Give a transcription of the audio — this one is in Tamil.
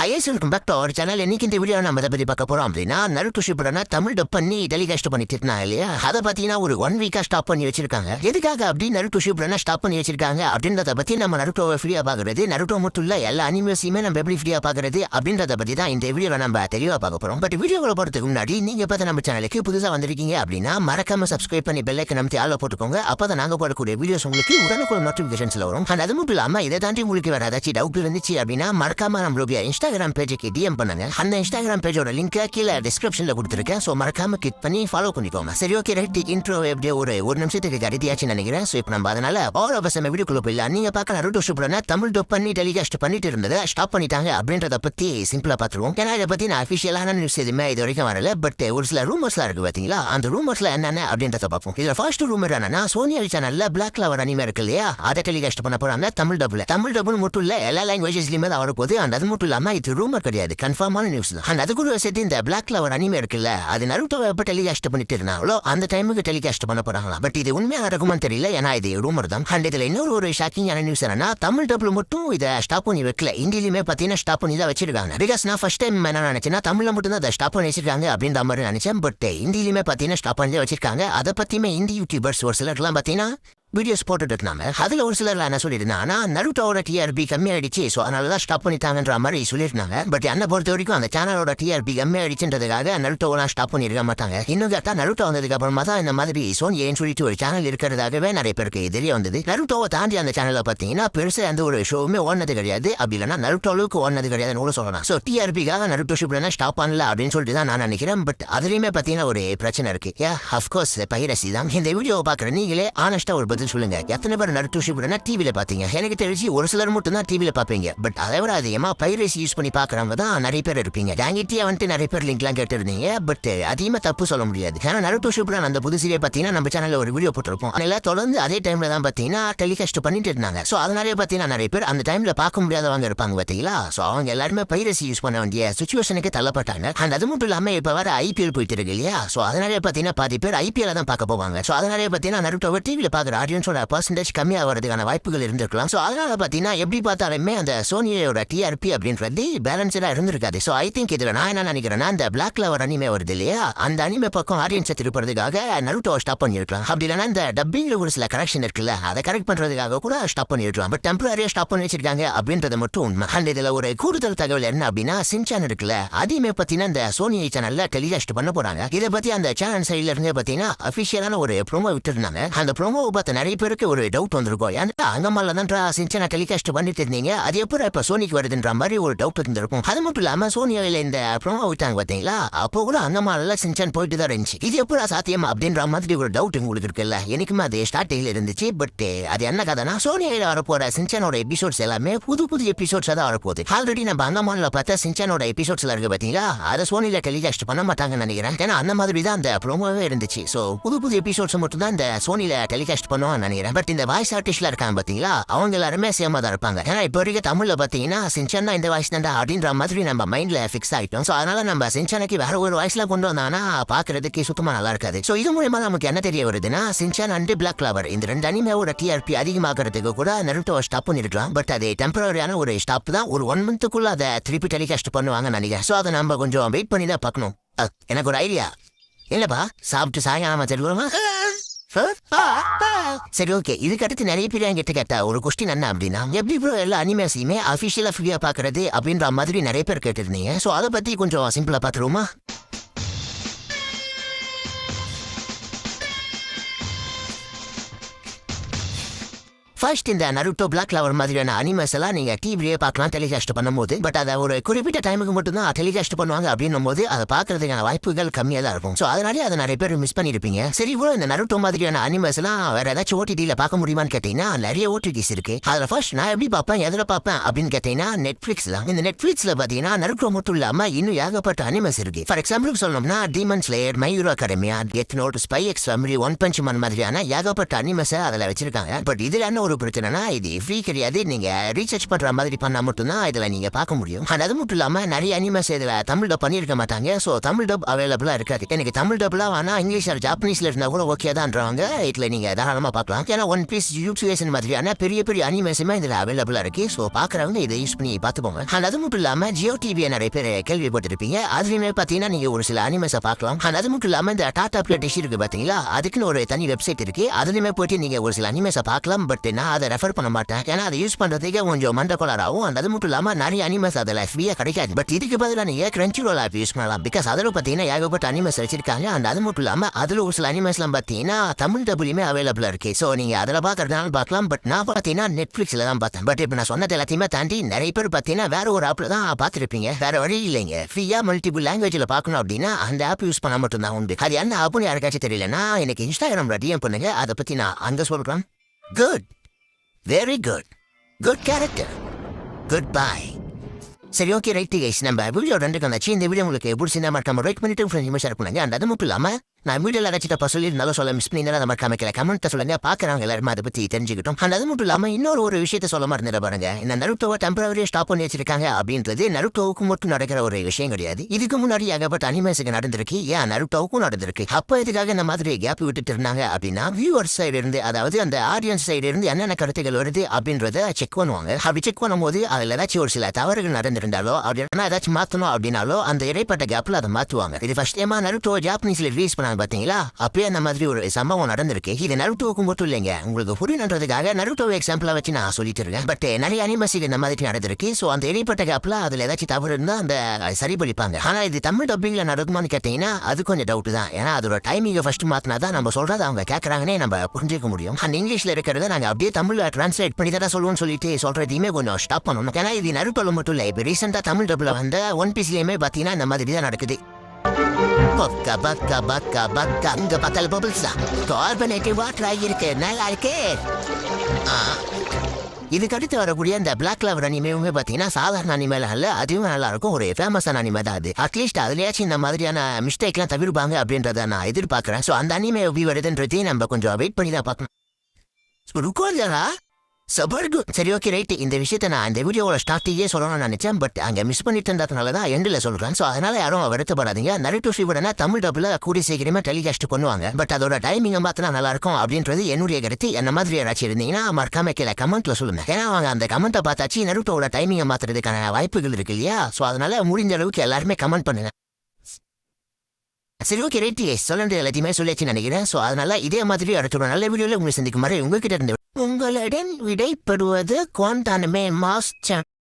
IS welcome back to our channel. இன்னைக்கு இந்த வீடியோ நம்ம எதை பற்றி பார்க்க போகிறோம் அப்படின்னா, நருட்டோ ஷிப்புடனை தமிழ் டப் பண்ணி டெலிகாஸ்ட் பண்ணிட்டு இருந்தாங்க இல்லையா, அதை பார்த்தீங்கன்னா ஒரு 1 வீக்காக ஸ்டாப் பண்ணி வச்சிருக்காங்க. எதுக்காக அப்படி நருட்டோ ஷிப்புடனை ஸ்டாப் பண்ணி வச்சிருக்காங்க அப்படின்றத பற்றி நம்ம நருட்டோவை ஃப்ரீயாக பார்க்குறது, நருட்டோ மட்டும் இல்லை எல்லா அனிமேஸையுமே நம்ம எப்படி ஃப்ரீயாக பார்க்குறது அப்படின்றத பற்றி தான் இந்த வீடியோவில் நம்ம தெளிவாக பார்க்க போகிறோம். பட் வீடியோவில் போகிறதுக்கு முன்னாடி நீங்கள் பார்த்து நம்ம சேனலுக்கு புதுசாக வந்திருக்கீங்க அப்படின்னா மறக்காம சப்ஸ்கிரைப் பண்ணி பெல் ஐக்கன் அமைத்து ஆள போட்டுக்கோங்க. அப்போ தான் நாங்கள் போடக்கூடிய வீடியோஸ் உங்களுக்கு உடனுக்குள்ள நோட்டிஃபிகேஷன்ஸில் வரும். அது மட்டும் இல்லாமல் இதை தாண்டி உங்களுக்கு வேறு ஏதாச்சும் டவுட் இருந்துச்சு அப்படின்னா மறக்காம நம்மளுடைய இன்ஸ்டாகிராம் பேஜுக்கு டிஎம் பண்ணுங்க. அந்த இன்ஸ்டாகிராம் பேஜோட லிங்க் கீழே டிஸ்கிரிப்ஷன்ல கொடுத்துருக்கேன். ஸோ மறக்காம கிளிக் பண்ணி ஃபாலோ பண்ணிக்கோங்க. சரி, ஓகே, ரைட். இன்ட்ரோ எப்படியே ஒரு நிமிஷத்துக்கு கடைசியாச்சுன்னு நினைக்கிறேன். ஸோ இப்போ நம்ம அதனால ஆல் ஆஃப் நம்ம வீடியோக்குள்ள போயிடலாம். நீங்க பார்க்க நருட்டோ ஷிப்புடனை தமிழ் டப் பண்ணி டெலிகாஸ்ட் பண்ணிட்டு இருந்ததை ஸ்டாப் பண்ணிட்டாங்க அப்படின்றத பத்தி சிம்பிளா பார்த்துருவோம். ஏன்னா இதை பத்தி நான் அஃபிஷியலான நியூஸ் எதுவுமே இது வரைக்கும் வரல. பட் ஒரு சில ரூமர்ஸ்லாம் இருக்கு பார்த்தீங்களா, அந்த ரூமர்ஸ்ல என்னென்ன அப்படின்றத பார்ப்போம். இதுல ஃபர்ஸ்ட் ரூமர் என்னன்னா, சோனியா சேனல்ல பிளாக் கிளவர் அனிமே இருக்கு இல்லையா, அதை டெலிகாஸ்ட் பண்ண போறாங்க தமிழ் டப்ல. தமிழ் டப்னு மட்டும் இல்ல, எல்லா லாங்குவேஜஸ்லயுமே தான் வரப்போகுது. அது மட்டும் இல்லாம இது ரூமர் கிடையாது, கன்ஃபார்மான நியூஸ் தான். அது கூட சேர்த்து இந்த பிளாக் கிளவர் அனிமே இருக்குல்ல, அது நருட்டோவை எப்ப டெலிகாஸ்ட் பண்ணிட்டு இருந்தாங்களோ அந்த டைமுக்கு டெலிகாஸ்ட் பண்ண போறாங்களா. பட் இது உண்மையா நடக்குமான்னு தெரியல, ஏன்னா இது ரூமர் தான். அண்ட் இதுல இன்னொரு ஒரு ஷாக்கிங்கான நியூஸ் என்னன்னா, தமிழ் டப்ல மட்டும் இதை ஸ்டாப் பண்ணி வைக்கல, ஹிந்திலுமே பாத்தீங்கன்னா ஸ்டாப் பண்ணி தான் வச்சிருக்காங்க. பிகாஸ் நான் ஃபர்ஸ்ட் டைம் என்ன நினைச்சேன்னா தமிழ்ல மட்டும் தான் அதை ஸ்டாப் பண்ணி வச்சிருக்காங்க அப்படின்ற மாதிரி நினைச்சேன். பட் ஹிந்திலுமே பாத்தீங்கன்னா ஸ்டாப் பண்ணி வச்சிருக்காங்க. அதை பத்தியுமே ஹிந்தி யூடியூபர்ஸ் ஒரு சிலர்லாம் பாத்தீங்கன்னா வீடியோஸ் போட்டுட்டு இருந்தாங்க. அதுல ஒரு சிலர் என்ன சொல்லியிருந்தாங்கன்னா, நருட்டோட டிஆர்பி கம்மியாயிடுச்சு, ஸோ அதனாலதான் ஸ்டாப் பண்ணிட்டாங்கன்ற மாதிரி சொல்லியிருந்தாங்க. பட் என்ன பொறுத்த வரைக்கும் அந்த சேனலோட டிஆர்பி கம்மியாயிடுச்சுன்றதுக்காக நருட்டோலாம் ஸ்டாப் பண்ணிருக்க மாட்டாங்க. இன்னும் கேட்டா நருட்டோ வந்ததுக்கு அப்புறமா தான் இந்த மாதிரி சோனி ஏன்னு சொல்லிட்டு ஒரு சேனல் இருக்கிறதாகவே நிறைய பேருக்கு தெரிய வந்தது. நருட்டோவை தாண்டி அந்த சேனலை பார்த்தீங்கன்னா பெருசா எந்த ஒரு ஷோவுமே ஓடினது கிடையாது. அப்படி இல்லைன்னா நருட்டோ அளவுக்கு ஓடினது கிடையாதுன்னு சொல்லலாம். ஸோ டிஆர்பிக்காக நருட்டோ ஷிப்புடனை ஸ்டாப் பண்ணல அப்படின்னு சொல்லிட்டு தான் நான் நினைக்கிறேன். பட் அதுலயுமே பார்த்தீங்கன்னா ஒரு பிரச்சனை இருக்கு. அஃப்கோர்ஸ் பைரசி தான். இந்த வீடியோவை பார்க்குற நீங்களே ஆனஸ்டா ஒரு சொல்லுங்க, எத்தனை பேர் நருட்டோ ஷிப்புடனை டிவில பாத்தீங்க? எனக்கு தெரிஞ்சு ஒரு சிலர் மட்டும் தான் டிவில பாப்பீங்க. பட் அதை விட அதிகமா பைரசி யூஸ் பண்ணி பாக்குறவங்க தான் நிறைய பேர் இருப்பீங்க. டேங்கிட்டியா வந்துட்டு நிறைய பேர் லிங்க்லாம் கேட்டிருந்தீங்க. பட் அதிகமா தப்பு சொல்ல முடியாது. ஏன்னா நருட்டோ ஷிப்புடன் அந்த புதுசிலே பாத்தீங்கன்னா நம்ம சேனல்ல ஒரு வீடியோ போட்டிருப்போம். அதனால தொடர்ந்து அதே டைம்ல தான் பாத்தீங்கன்னா டெலிகாஸ்ட் பண்ணிட்டு இருந்தாங்க. சோ அதனாலே பாத்தீங்கன்னா நிறைய பேர் அந்த டைம்ல பார்க்க முடியாதவங்க இருப்பாங்க பாத்தீங்களா. சோ அவங்க எல்லாருமே பைரசி யூஸ் பண்ண வேண்டிய சுச்சுவேஷனுக்கு தள்ளப்பட்டாங்க. அண்ட் அது மட்டும் இல்லாம இப்ப வர ஐபிஎல் போயிட்டு இருக்கு இல்லையா, சோ அதனாலே பாத்தீங்கன்னா பாதி பேர் ஐபிஎல் தான் பார்க்க போவாங்க. சோ அதனாலே பாத்தீங்கன்னா நருட்டோவை டிவில பாக்குற ஆடியன்ஸோட பர்சன்டேஜ் கம்மியா வரதுக்கான வாய்ப்புகள் இருந்திருக்கலாம். ஸோ அதனால பார்த்தீங்கன்னா எப்படி பார்த்தாலுமே அந்த சோனியோட டிஆர்பி அப்படின்றது பேலன்ஸ்டா இருந்திருக்காது. ஸோ ஐ திங்க் இதில் நான் என்ன நினைக்கிறேன்னா, அந்த பிளாக் கிளவர் அனிமே வருது இல்லையா, அந்த அனிமே பக்கம் ஆடியன்ஸை திருப்பறதுக்காக நருட்டோவை ஸ்டாப் பண்ணிருக்கலாம். அப்படி இல்லைன்னா இந்த டப்பிங்ல ஒரு சில கரெக்ஷன் இருக்குல்ல, அதை கரெக்ட் பண்றதுக்காக கூட ஸ்டாப் பண்ணிருக்கலாம். பட் டெம்பரரியா ஸ்டாப் பண்ணி வச்சிருக்காங்க அப்படின்றது மட்டும் உண்மை. அண்ட் இதுல ஒரு கூடுதல் தகவல் என்ன அப்படின்னா, சின்சான் இருக்குல்ல, அதையுமே பார்த்தீங்கன்னா இந்த சோனி சேனல்ல டெலிகாஸ்ட் பண்ண போறாங்க. இதை பத்தி அந்த சேனல் சைட்ல இருந்து பார்த்தீங்கன்னா அபிஷியலான ஒரு ப்ரோமோ விட்டுருந்தாங்க. அந்த ப்ரோமோவை பார்த்த நிறைய பேருக்கு ஒரு டவுட் வந்திருக்கும். ஏன்னா அங்கம்மால தான் சின்சானை டெலிகாஸ்ட் பண்ணிட்டு இருந்தீங்க, அது எப்போ இப்ப சோனிக்கு வருதுன்ற மாதிரி ஒரு டவுட் இருந்திருக்கும். அது மட்டும் இல்லாம சோனியாவில இந்த ப்ரோமோ விட்டாங்க பாத்தீங்களா, அப்போ கூட அங்கம்மால சின்சான் போயிட்டு தான் இருந்துச்சு. இது எப்போ சாத்தியம் அப்படின்ற மாதிரி ஒரு டவுட் உங்களுக்கு இருக்குல்ல, எனக்குமே அது ஸ்டார்டிங்ல இருந்துச்சு. பட் அது என்ன கதைனா, சோனியாவில வரப்போற சின்சானோட எபிசோட்ஸ் எல்லாமே புது புது எபிசோட்ஸ் தான் வரப்போகுது. ஆல்ரெடி நம்ம அங்கம்மால பார்த்தா சின்சானோட எபிசோட்ஸ்ல இருக்கு பாத்தீங்களா, அதை சோனியில டெலிகாஸ்ட் பண்ண மாட்டாங்கன்னு நினைக்கிறேன். ஏன்னா அந்த மாதிரி தான் அந்த ப்ரோமோவே இருந்துச்சு. ஸோ புது புது எபிசோட்ஸ் மட்டும் தான் இந்த சோனியில டெலிகாஸ்ட் பண்ணுவான்னு நினைக்கிறேன். பட் இந்த வாய்ஸ் ஆர்டிஸ்ட்ல இருக்காங்க பாத்தீங்களா, அவங்க எல்லாருமே சேமா தான் இருப்பாங்க. ஏன்னா இப்போ வரைக்கும் தமிழ்ல பாத்தீங்கன்னா சின்சான் இந்த வாய்ஸ் தான்டா அப்படின்ற மாதிரி நம்ம மைண்ட்ல ஃபிக்ஸ் ஆயிட்டோம். ஸோ அதனால நம்ம சின்சானுக்கு வேற ஒரு வாய்ஸ்ல கொண்டு வந்தாங்கன்னா பாக்குறதுக்கு சுத்தமா நல்லா இருக்காது. ஸோ இது மூலமா நமக்கு என்ன தெரிய வருதுன்னா, சின்சான் அண்ட் பிளாக் கிளவர் இந்த ரெண்டு அனிமேவோட டிஆர்பி அதிகமாகிறதுக்கு கூட நருட்டோ ஸ்டாப் பண்ணிருக்கலாம். பட் அது டெம்பரரியான ஒரு ஸ்டாப் தான். ஒரு 1 மந்த்துக்குள்ள அதை திருப்பி டெலிகாஸ்ட் பண்ணுவாங்க நினைக்கிறேன். ஸோ அதை நம்ம கொஞ்சம் வெயிட் பண்ணி தான் பார்க்கணும். எனக்கு ஒரு ஐடியா இல்லப்பா, சாப்பிட்டு சாயங்காலமா தெரியுமா? சரி, ஓகே. இதுக்கு அடுத்து நிறைய பேர் என்கிட்ட கேட்டா ஒரு கொஸ்டின் என்ன அப்படின்னா, எப்படி ப்ரோ எல்லா அனிமேஸையுமே அஃபிஷியலா ஃப்ரீயா பாக்குறது அப்படின்ற மாதிரி நிறைய பேர் கேட்டிருந்தீங்க. ஸோ அதை பத்தி கொஞ்சம் சிம்பிளா பாத்துருவோமா? ஃபர்ஸ்ட் இந்த நருட்டோ பிளாக் கிளவர் மாதிரியான அனிமேஸ் எல்லாம் நீங்க டிவிலே பார்க்கலாம் டெலிகாஸ்ட் பண்ணும்போது. பட் அதை ஒரு குறிப்பிட்ட டைமுக்கு மட்டும் தான் டெலிகாஸ்ட் பண்ணுவாங்க அப்படின்னும் போது அதை பார்க்கறதுக்கான வாய்ப்புகள் கம்மியாக தான் இருக்கும். ஸோ அதனாலே அதை நிறைய பேர் மிஸ் பண்ணிருப்பீங்க. சரி, இவ்வளோ இந்த நருட்டோ மாதிரியான அனிமேஸ் எல்லாம் வேற ஏதாச்சும் ஓடிடியில் பார்க்க முடியுமான்னு கேட்டீங்கன்னா நிறைய ஓடிடிஸ் இருக்கு. அதில் ஃபர்ஸ்ட் நான் எப்படி பார்ப்பேன், எதில் பார்ப்பேன் அப்படின்னு கேட்டீங்கன்னா நெட்ஃபிளிக்ஸ் தான். இந்த நெட்ஃபிளிக்ஸ்ல பார்த்தீங்கன்னா நருட்டோ மட்டும் இல்லாமல் இன்னும் ஏகப்பட்ட அனிமேஸ் இருக்கு. ஃபார் எக்ஸாம்பிள் சொல்லணும்னா demon slayer, my hero academia, death note, spy X family, one punch man மாதிரியான ஏகப்பட்ட அனிமேஸை அதில் வச்சிருக்காங்க. பட் இதில் என்ன ஒரு பிரச்சனைனா இது ஃப்ரீ கிடையாது. நீங்க ரீசர்ச் பண்ற மாதிரி பண்ணா மட்டும்தான் இதுல நீங்க பார்க்க முடியும். அது மட்டும் இல்லாம நிறைய அனிமேஸ் இதுல தமிழ் டப் பண்ணிருக்க மாட்டாங்க. ஸோ தமிழ் டப் அவைலபிளா இருக்காது. எனக்கு தமிழ் டப்லாம் வேணா இங்கிலீஷ் ஆர் ஜாப்பனீஸ்ல இருந்தா கூட ஓகே தான்றாங்க. இதுல நீங்க தாராளமா பார்க்கலாம். ஏன்னா ஒன் பீஸ் யூடியூஷன் மாதிரியான பெரிய பெரிய அனிமேஸுமே இதுல அவைலபிளா இருக்கு. ஸோ பாக்குறவங்க இதை யூஸ் பண்ணி பார்த்துப்போங்க. அது மட்டும் இல்லாம ஜியோ டிவியை நிறைய பேர் கேள்விப்பட்டிருப்பீங்க. அதுலயுமே பாத்தீங்கன்னா நீங்க ஒரு சில அனிமேஸை பார்க்கலாம். அது மட்டும் இல்லாம இந்த டாடா பிளே டிஷ் இருக்கு பாத்தீங்களா, அதுக்குன்னு ஒரு தனி வெப்சைட் இருக்கு. அதுலயுமே போயிட்டு நீங்க ஒரு சில அனிமேஸை பார்க்கலாம். பட் நான் அதை ரெஃபர் பண்ண மாட்டேன். ஏன்னா அதை யூஸ் பண்றதுக்கு கொஞ்சம் மண்டகோளாராகும். அது மட்டும் இல்லாம நிறைய அனிமேஸ் அதில் ஃப்ரீயா கிடைக்காது. பட் இதுக்கு பதிலாக நீங்க கிரன்ச்சி ரோல் ஆப் யூஸ் பண்ணலாம். பிகாஸ் அதில் பார்த்தீங்கன்னா ஏகப்பட்ட அனிமேஸ் வச்சிருக்காங்க. அது மட்டும் இல்லாம அதுல ஒரு சில அனிமேஸ்லாம் பார்த்தீங்கன்னா தமிழ் டபுளுமே அவைலபிளா இருக்கு. ஸோ நீங்க அதில் பார்க்கறதுனால பார்க்கலாம். பட் நான் பார்த்தீங்கன்னா நெட்ஃபிளிக்ஸ்ல தான் பார்த்தேன். பட் இப்போ நான் சொன்னது எல்லாத்தையுமே தாண்டி நிறைய பேர் பார்த்தீங்கன்னா வேற ஒரு ஆப்ல தான் பார்த்துருப்பீங்க. வேற வழி இல்லைங்க. ஃப்ரீயா மல்டிபிள் லாங்குவேஜ்ல பார்க்கணும் அப்படின்னா அந்த ஆப் யூஸ் பண்ண மட்டும் தான் உண்டு. அது என்ன ஆப்னு யாருக்காச்சும் தெரியலன்னா எனக்கு இன்ஸ்டாகிராம்ல டிஎம் பண்ணுங்க. அதை பத்தி நான் அங்க சொல்றேன். Good, very good, good character, good bye. சரி, ஓகே, ரைட் கைஸ். நம்ம வீடியோ 2 வந்தாச்சு. இந்த வீடியோ உங்களுக்கு பிடிச்சிருந்தா மறக்காம ரைட் பண்ணிட்டு ஃப்ரெண்ட்ஸ் ஷேர் பண்ணுங்க. அது மட்டும் இல்லாம நான் வீடியோல ஏதாச்சும் சொல்லி நல்லா சொல்ல மிஸ் பண்ணி அதை மறக்காம கமெண்ட்டை சொல்லுங்க. பாக்குறவங்க எல்லாருமே அதை பத்தி தெரிஞ்சுக்கிட்டோம். அது மட்டும் இல்லாம இன்னொரு ஒரு விஷயத்த சொல்ல மறந்துட பாருங்க. இந்த நருட்டோவை டெம்பரரியா ஸ்டாப் பண்ணி வச்சிருக்காங்க அப்படின்றது நருட்டோவுக்கு மட்டும் நடக்கிற ஒரு விஷயம் கிடையாது. இதுக்கு முன்னாடி ஏகப்பட்ட அனிமேஸுக்கு நடந்திருக்கு. ஏன் நருட்டோவுக்கும் நடந்திருக்கு. அப்ப இதுக்காக இந்த மாதிரி கேப் விட்டுட்டு இருந்தாங்க அப்படின்னா வியூவர்ஸ் சைடு இருந்து, அதாவது அந்த ஆடியன்ஸ் சைடு இருந்து என்னென்ன கருத்துக்கள் வருது அப்படின்றத செக் பண்ணுவாங்க. அப்படி செக் பண்ணும்போது அதுல ஏதாச்சும் ஒரு சில தவறுகள் நடந்திருந்தாலோ அப்படின்னா ஏதாச்சும் மாத்தணும் அப்படின்னாலோ அந்த இடைப்பட்ட கேப்ல அதை மாத்துவாங்க. இது ஃபர்ஸ்ட் டைமா நருட்டோ ஜாப்பனீஸ்ல ரிலீஸ் பண்ணாங்க பாத்தீங்களா, அப்பயே அந்த மாதிரி ஒரு சம்பவம் நடந்திருக்கு. இது நருட்டோவுக்கு மட்டும் இல்லைங்க, உங்களுக்கு புரியணுன்றதுக்காக நருட்டோவை எக்ஸாம்பிளா வச்சு நான் சொல்லிட்டு இருக்கேன். பட் நிறைய அனிமேஸுக்கு இந்த மாதிரி நடந்திருக்கு. ஸோ அந்த இடைப்பட்ட கேப்ல அதுல ஏதாச்சும் தவறு இருந்தா அந்த சரி பண்ணிப்பாங்க. ஆனா இது தமிழ் டப்பிங்ல நடக்குமான்னு கேட்டீங்கன்னா அது கொஞ்சம் டவுட் தான். ஏன்னா அதோட டைமிங்கை ஃபர்ஸ்ட் மாத்தினா தான் நம்ம சொல்றதை அவங்க கேட்கறாங்கன்னே நம்ம புரிஞ்சுக்க முடியும். அந்த இங்கிலீஷ்ல இருக்கிறத நாங்க அப்படியே தமிழ்ல டிரான்ஸ்லேட் பண்ணி தான் சொல்லுவோம்னு சொல்லிட்டு சொல்றதையுமே கொஞ்சம் ஸ்டாப் பண்ணணும். ஏன்னா இது நருட்டோல மட்டும் இல்லை, இப்போ ரீசெண்டா தமிழ் டப்ல வந்த ஒன் பீஸ்லயுமே பாத்தீங்கன்னா இந்த மாதிரி தான் நடக்குது. பக்கா பக்கா பக்கா பக்கா அங்க பக்கல் பபிள்ஸ் தான் கார்பனேட்டிவ் வாட்டர் ஆகியிருக்கு. நல்லா இருக்கு. இதுக்கு அடுத்து வரக்கூடிய இந்த பிளாக் லவர் அனிமேவுமே பார்த்தீங்கன்னா சாதாரண அனிமேல அல்ல, அதுவும் நல்லா இருக்கும். ஒரு ஃபேமஸான அனிமே தான் அது. அட்லீஸ்ட் அதுலயாச்சும் இந்த மாதிரியான மிஸ்டேக்லாம் தவிர்ப்பாங்க அப்படின்றத நான் எதிர்பார்க்குறேன். ஸோ அந்த அனிமே எப்படி வருதுன்றதையும் நம்ம கொஞ்சம் வெயிட் பண்ணி தான் பார்க்கணும். சரி, ஓகே, ரைட். இந்த விஷயத்த நான் இந்த வீடியோவோட ஸ்டார்டிங்கே சொல்லணும்னு நினைச்சேன். பட் அங்கே மிஸ் பண்ணிட்டு இருந்ததுனால தான் எண்டில் சொல்கிறேன். ஸோ அதனால யாரும் வருத்தப்படாதீங்க. நருட்டோ ஷிபுடனா தமிழ் டப்பில் கூடிய சீக்கிரமே டெலிகாஸ்ட் பண்ணுவாங்க. பட் அதோட டைமிங்கை மாற்றினா நல்லா இருக்கும் அப்படின்றது என்னுடைய கருத்து. என்ன மாதிரி யாராச்சும் இருந்தீங்கன்னா மறக்காம கீழே கமெண்ட்ல சொல்லுங்க. ஏன்னா அவங்க அந்த கமெண்ட்டை பார்த்தாச்சு நருட்டோட டைமிங்கை மாற்றுறதுக்கான வாய்ப்புகள் இருக்கு இல்லையா. ஸோ அதனால முடிஞ்ச அளவுக்கு எல்லாருமே கமெண்ட் பண்ணுங்க. சரி, ஓகே, ரைட். சொல்ல எல்லாத்தையுமே சொல்லியாச்சு நினைக்கிறேன். ஸோ அதனால இதே மாதிரி அடுத்த ஒரு நல்ல வீடியோவில் உங்களை சந்திக்கும் மாதிரி உங்ககிட்ட இருந்து உங்களுடன் விடைபெறுவது குவாண்டானமே மாஸ்டர்.